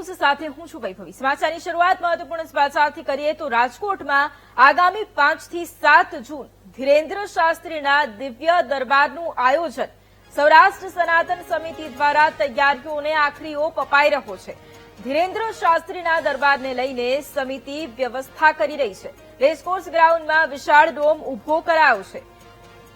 News સાથે હું છું વૈભવી। સમાચારની શરૂઆત મહત્વપૂર્ણ સમાચારથી કરીએ તો રાજકોટમાં આગામી 5 થી 7 જૂન ધીરેન્દ્ર શાસ્ત્રીના દિવ્ય દરબારનું આયોજન સૌરાષ્ટ્ર સનાતન સમિતિ દ્વારા તૈયારીઓને આખરી ઓપ અપાઈ રહ્યો છે। ધીરેન્દ્ર શાસ્ત્રીના દરબારને લઈને સમિતિ વ્યવસ્થા કરી રહી છે। રેસકોર્સ ગ્રાઉન્ડમાં વિશાળ ડોમ ઉભો કરાયો છે।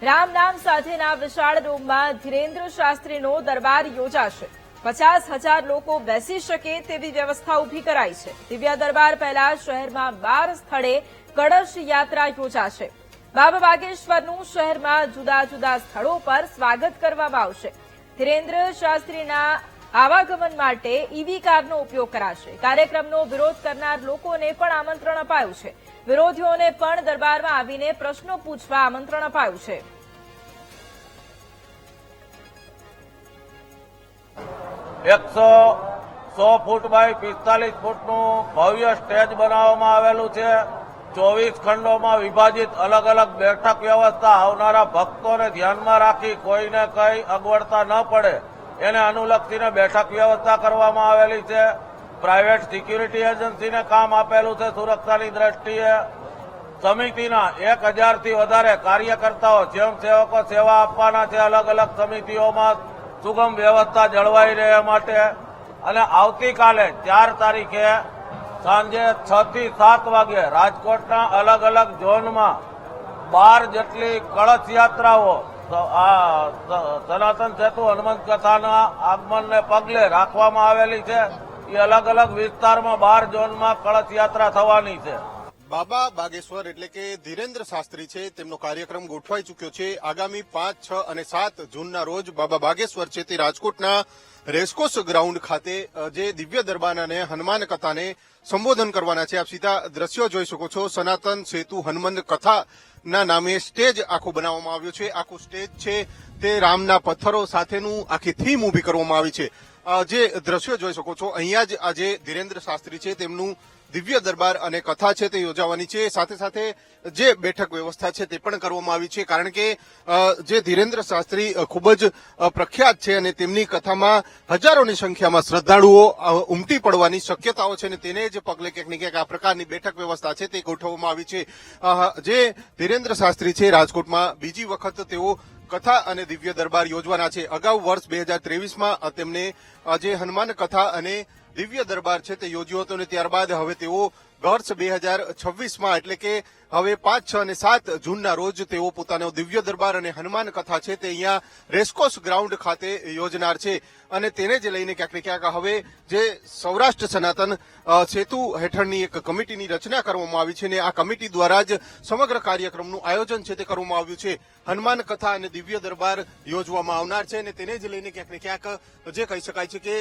રામ નામ સાથેના વિશાળ ડોમમાં ધીરેન્દ્ર શાસ્ત્રીનો દરબાર યોજાશે। 50,000 લોકો બેસી શકે તેવી વ્યવસ્થા ઉભી કરાઈ છે। દિવ્ય દરબાર પહેલા શહેરમાં 12 સ્થળે કળશ યાત્રા યોજાશે। બાબા બાગેશ્વરનું શહેરમાં જુદા જુદા સ્થળો પર સ્વાગત કરવામાં આવશે। ધીરેન્દ્ર શાસ્ત્રીના આવાગમન માટે ઈવી કારનો ઉપયોગ કરાશે। કાર્યક્રમનો વિરોધ કરનાર લોકોને પણ આમંત્રણ અપાયું છે। વિરોધીઓને પણ દરબારમાં આવીને પ્રશ્નો પૂછવા આમંત્રણ અપાયું છે। 100 ફૂટ બાય 45 ફૂટનું ભવ્ય સ્ટેજ બનાવવામાં આવેલું છે। 24 ખંડોમાં વિભાજિત અલગ અલગ બેઠક વ્યવસ્થા આવનારા ભક્તોને ધ્યાનમાં રાખી કોઈને કઈ અગવડતા ન પડે એને અનુલક્ષીને બેઠક વ્યવસ્થા કરવામાં આવેલી છે। પ્રાઇવેટ સિક્યુરિટી એજન્સીને કામ આપેલું છે સુરક્ષાની દ્રષ્ટિએ। સમિતિના 1000 થી વધારે કાર્યકર્તાઓ સ્વયંસેવકો સેવા આપવાના છે અલગ અલગ સમિતિઓમાં સુગમ વ્યવસ્થા જળવાઈ રહે માટે। અને આવતીકાલે 4 તારીખે સાંજે 6 થી 7 વાગે રાજકોટના અલગ અલગ ઝોનમાં 12 જેટલી કળશ યાત્રાઓ સનાતન સેતુ હનુમંત કથાના આગમનને પગલે રાખવામાં આવેલી છે। એ અલગ અલગ વિસ્તારમાં 12 ઝોનમાં કળશ યાત્રા થવાની છે। બાબા બાગેશ્વર એટલે કે ધીરેન્દ્ર શાસ્ત્રી છે તેમનો કાર્યક્રમ ગોઠવાઈ ચુક્યો છે। આગામી 5, 6 અને 7 જૂનના રોજ બાબા બાગેશ્વર છે તે રાજકોટના રેસકોર્સ ગ્રાઉન્ડ ખાતે જે દિવ્ય દરબાર અને હનુમાન કથાને સંબોધન કરવાના છે। આપ સીધા દ્રશ્યો જોઈ શકો છો। સનાતન સેતુ હનુમંત કથાના નામે સ્ટેજ આખું બનાવવામાં આવ્યું છે। આખું સ્ટેજ છે તે રામના પથ્થરો સાથેનું આખી થીમ ઊભી કરવામાં આવી છે। જે દ્રશ્યો જોઈ શકો છો અહીંયા જ આજે ધીરેન્દ્ર શાસ્ત્રી છે તેમનું દિવ્ય દરબાર અને કથા છે તે યોજાવાની છે। સાથે સાથે જે બેઠક વ્યવસ્થા છે તે પણ કરવામાં આવી છે કારણ કે જે ધીરેન્દ્ર શાસ્ત્રી ખૂબ જ પ્રખ્યાત છે અને તેમની કથામાં હજારોની સંખ્યામાં શ્રદ્ધાળુઓ ઉમટી પડવાની શક્યતાઓ છે અને તેને જ પગલે ક્યાંક ને ક્યાંક આ પ્રકારની બેઠક વ્યવસ્થા છે તે ગોઠવવામાં આવી છે। જે ધીરેન્દ્ર શાસ્ત્રી છે રાજકોટમાં બીજી વખત તેઓ કથા અને દિવ્ય દરબાર યોજવાના છે। અગાઉ વર્ષ 2023માં તેમને જે હનુમાન કથા અને દિવ્ય દરબાર છે તે યોજ્યો હતો અને ત્યારબાદ હવે તેઓ વર્ષ 2026માં એટલે કે હવે 5, 6 અને 7 જૂનના રોજ તેઓ પોતાનો દિવ્ય દરબાર અને હનુમાન કથા છે તે અહીંયા રેસકોર્સ ગ્રાઉન્ડ ખાતે યોજનાર છે। અને તેને જ લઈને ક્યાંક ને ક્યાંક હવે જે સૌરાષ્ટ્ર સનાતન સેતુ હેઠળની એક કમિટીની રચના કરવામાં આવી છે અને આ કમિટી દ્વારા જ સમગ્ર કાર્યક્રમનું આયોજન છે તે કરવામાં આવ્યું છે। હનુમાન કથા અને દિવ્ય દરબાર યોજવામાં આવનાર છે અને તેને જ લઈને ક્યાંક ને ક્યાંક જે કહી શકાય છે કે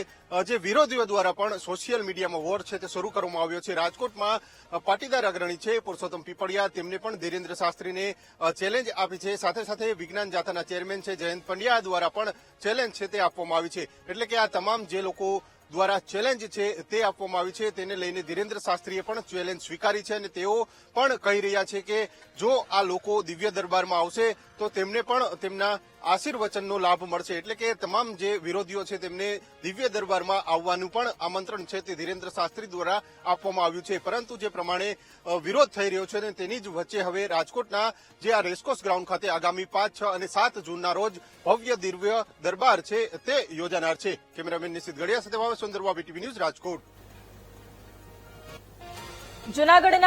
જે વિરોધીઓ દ્વારા પણ સોશિયલ મીડિયામાં વોર છે તે શરૂ કરવામાં આવ્યો છે। રાજકોટમાં પાટીદાર અગ્રણી છે પુરુષોત્તમ પીપળિયા તેમને પણ ધીરેન્દ્ર શાસ્ત્રીને ચેલેન્જ આપી છે। સાથે સાથે વિજ્ઞાન જાથાના ચેરમેન છે જયંત પંડ્યા દ્વારા પણ ચેલેન્જ છે તે આપવામાં આવી છે। એટલે કે આ તમામ જે લોકો દ્વારા ચેલેન્જ છે તે આપવામાં આવી છે તેને લઈને ધીરેન્દ્ર શાસ્ત્રીએ પણ ચેલેન્જ સ્વીકારી છે અને તેઓ પણ કહી રહ્યા છે કે જો આ લોકો દિવ્ય દરબારમાં આવશે તો તેમને પણ તેમના આશીર્વચનનો લાભ મળશે। એટલે કે તમામ જે વિરોધીઓ છે તેમને દિવ્ય દરબારમાં આવવાનું પણ આમંત્રણ છે તે ધીરેન્દ્ર શાસ્ત્રી દ્વારા આપવામાં આવ્યું છે। પરંતુ જે પ્રમાણે વિરોધ થઈ રહ્યો છે ને તેની જ વચ્ચે હવે રાજકોટના જે આ રેસકોર્સ ગ્રાઉન્ડ ખાતે આગામી 5, 6 અને 7 જૂનના રોજ ભવ્ય દિવ્ય દરબાર છે તે યોજાનાર છે। કેમેરામેન નિશિત ગડિયા સાથે સુંદરવા BTV ન્યૂઝ રાજકોટ। જૂનાગઢના